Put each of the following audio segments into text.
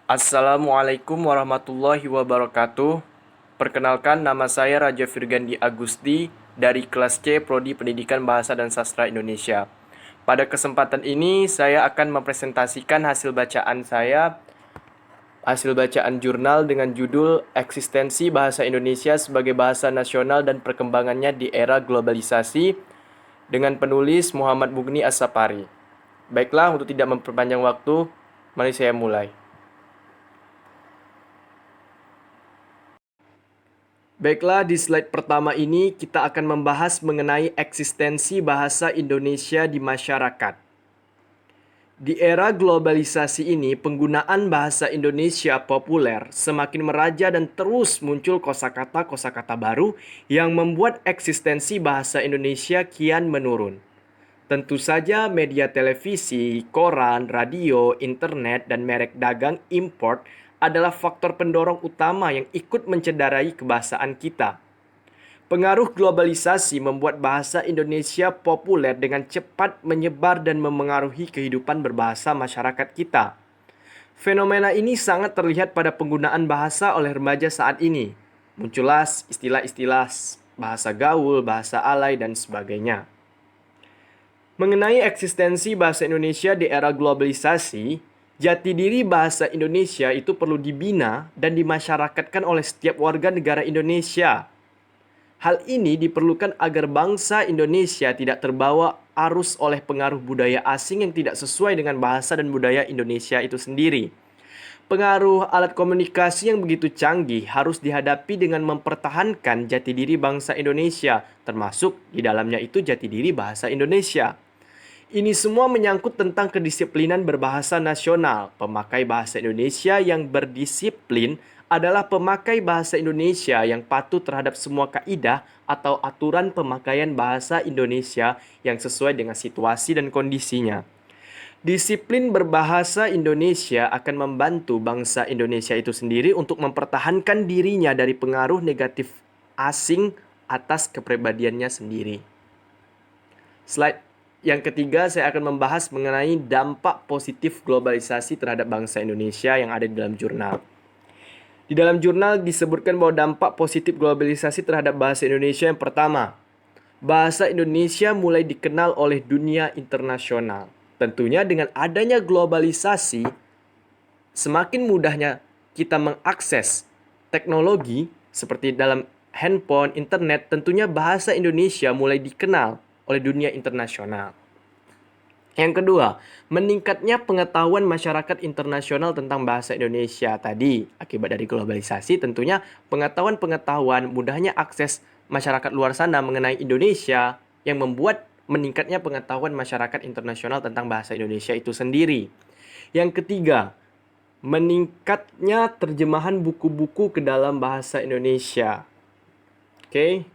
Assalamualaikum warahmatullahi wabarakatuh. Perkenalkan, nama saya Raja Firgandi Agusti dari kelas C Prodi Pendidikan Bahasa dan Sastra Indonesia. Pada kesempatan ini, saya akan mempresentasikan hasil bacaan jurnal dengan judul Eksistensi Bahasa Indonesia sebagai Bahasa Nasional dan Perkembangannya di Era Globalisasi dengan penulis Muhammad Mugni As-Sapari. Baiklah, untuk tidak memperpanjang waktu, mari saya mulai. Baiklah, di slide pertama ini kita akan membahas mengenai eksistensi bahasa Indonesia di masyarakat. Di era globalisasi ini, penggunaan bahasa Indonesia populer semakin meraja dan terus muncul kosakata-kosakata baru yang membuat eksistensi bahasa Indonesia kian menurun. Tentu saja media televisi, koran, radio, internet, dan merek dagang import adalah faktor pendorong utama yang ikut mencederai kebahasaan kita. Pengaruh globalisasi membuat bahasa Indonesia populer dengan cepat menyebar dan memengaruhi kehidupan berbahasa masyarakat kita. Fenomena ini sangat terlihat pada penggunaan bahasa oleh remaja saat ini. Muncullah istilah-istilah bahasa gaul, bahasa alay, dan sebagainya. Mengenai eksistensi bahasa Indonesia di era globalisasi, jati diri bahasa Indonesia itu perlu dibina dan dimasyarakatkan oleh setiap warga negara Indonesia. Hal ini diperlukan agar bangsa Indonesia tidak terbawa arus oleh pengaruh budaya asing yang tidak sesuai dengan bahasa dan budaya Indonesia itu sendiri. Pengaruh alat komunikasi yang begitu canggih harus dihadapi dengan mempertahankan jati diri bangsa Indonesia, termasuk di dalamnya itu jati diri bahasa Indonesia. Ini semua menyangkut tentang kedisiplinan berbahasa nasional. Pemakai bahasa Indonesia yang berdisiplin adalah pemakai bahasa Indonesia yang patuh terhadap semua kaidah atau aturan pemakaian bahasa Indonesia yang sesuai dengan situasi dan kondisinya. Disiplin berbahasa Indonesia akan membantu bangsa Indonesia itu sendiri untuk mempertahankan dirinya dari pengaruh negatif asing atas kepribadiannya sendiri. Slide yang ketiga, saya akan membahas mengenai dampak positif globalisasi terhadap bangsa Indonesia yang ada di dalam jurnal. Di dalam jurnal disebutkan bahwa dampak positif globalisasi terhadap bahasa Indonesia yang pertama, bahasa Indonesia mulai dikenal oleh dunia internasional. Tentunya dengan adanya globalisasi, semakin mudahnya kita mengakses teknologi seperti dalam handphone, internet, tentunya bahasa Indonesia mulai dikenal oleh dunia internasional. Yang kedua, meningkatnya pengetahuan masyarakat internasional tentang bahasa Indonesia tadi. Akibat dari globalisasi, tentunya pengetahuan-pengetahuan, mudahnya akses masyarakat luar sana mengenai Indonesia yang membuat meningkatnya pengetahuan masyarakat internasional tentang bahasa Indonesia itu sendiri. Yang ketiga, meningkatnya terjemahan buku-buku ke dalam bahasa Indonesia. Oke.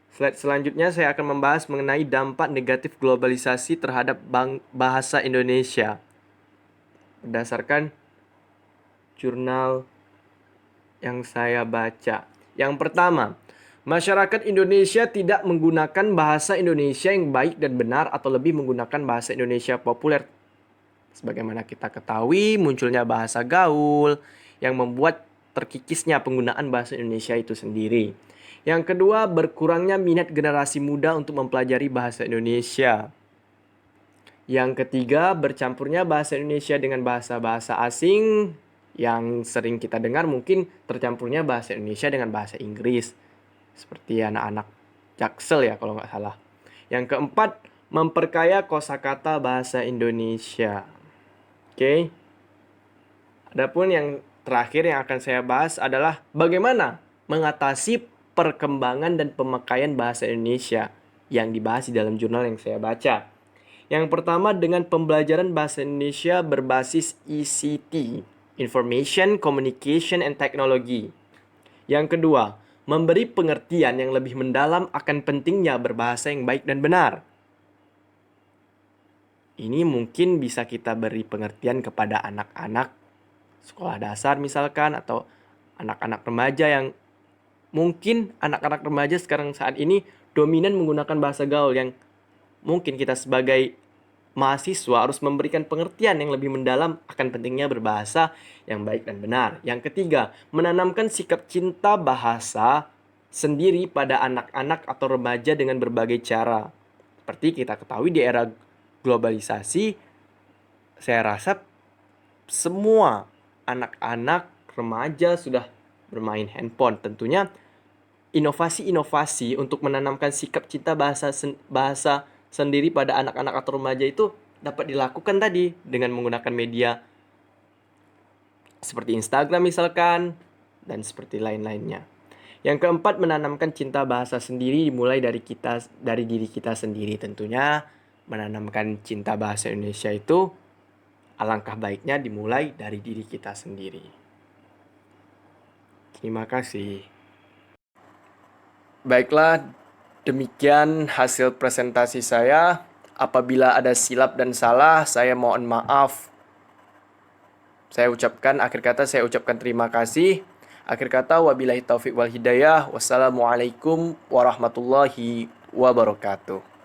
Slide selanjutnya saya akan membahas mengenai dampak negatif globalisasi terhadap bahasa Indonesia. Berdasarkan jurnal yang saya baca. Yang pertama, masyarakat Indonesia tidak menggunakan bahasa Indonesia yang baik dan benar atau lebih menggunakan bahasa Indonesia populer. Sebagaimana kita ketahui, munculnya bahasa gaul yang membuat terkikisnya penggunaan bahasa Indonesia itu sendiri. Yang kedua, berkurangnya minat generasi muda untuk mempelajari bahasa Indonesia. Yang ketiga, bercampurnya bahasa Indonesia dengan bahasa-bahasa asing yang sering kita dengar, mungkin tercampurnya bahasa Indonesia dengan bahasa Inggris. Seperti anak-anak Jaksel ya kalau nggak salah. Yang keempat, memperkaya kosakata bahasa Indonesia. Oke. Adapun yang terakhir yang akan saya bahas adalah bagaimana mengatasi perkembangan dan pemakaian bahasa Indonesia yang dibahas di dalam jurnal yang saya baca. Yang pertama, dengan pembelajaran bahasa Indonesia berbasis ICT, Information, Communication, and Technology. Yang kedua, memberi pengertian yang lebih mendalam akan pentingnya berbahasa yang baik dan benar. Ini mungkin bisa kita beri pengertian kepada anak-anak sekolah dasar misalkan, atau anak-anak remaja yang mungkin anak-anak remaja sekarang saat ini dominan menggunakan bahasa gaul yang mungkin kita sebagai mahasiswa harus memberikan pengertian yang lebih mendalam akan pentingnya berbahasa yang baik dan benar. Yang ketiga, menanamkan sikap cinta bahasa sendiri pada anak-anak atau remaja dengan berbagai cara. Seperti kita ketahui di era globalisasi, saya rasa semua anak-anak remaja sudah bermain handphone. Tentunya inovasi-inovasi untuk menanamkan sikap cinta bahasa sendiri pada anak-anak atau remaja itu dapat dilakukan tadi dengan menggunakan media seperti Instagram misalkan, dan seperti lain-lainnya. Yang keempat, menanamkan cinta bahasa sendiri dimulai dari diri kita sendiri. Tentunya menanamkan cinta bahasa Indonesia itu alangkah baiknya dimulai dari diri kita sendiri. Terima kasih. Baiklah, demikian hasil presentasi saya. Apabila ada silap dan salah, saya mohon maaf. Saya ucapkan terima kasih. Akhir kata, wabillahi taufiq wal hidayah. Wassalamualaikum warahmatullahi wabarakatuh.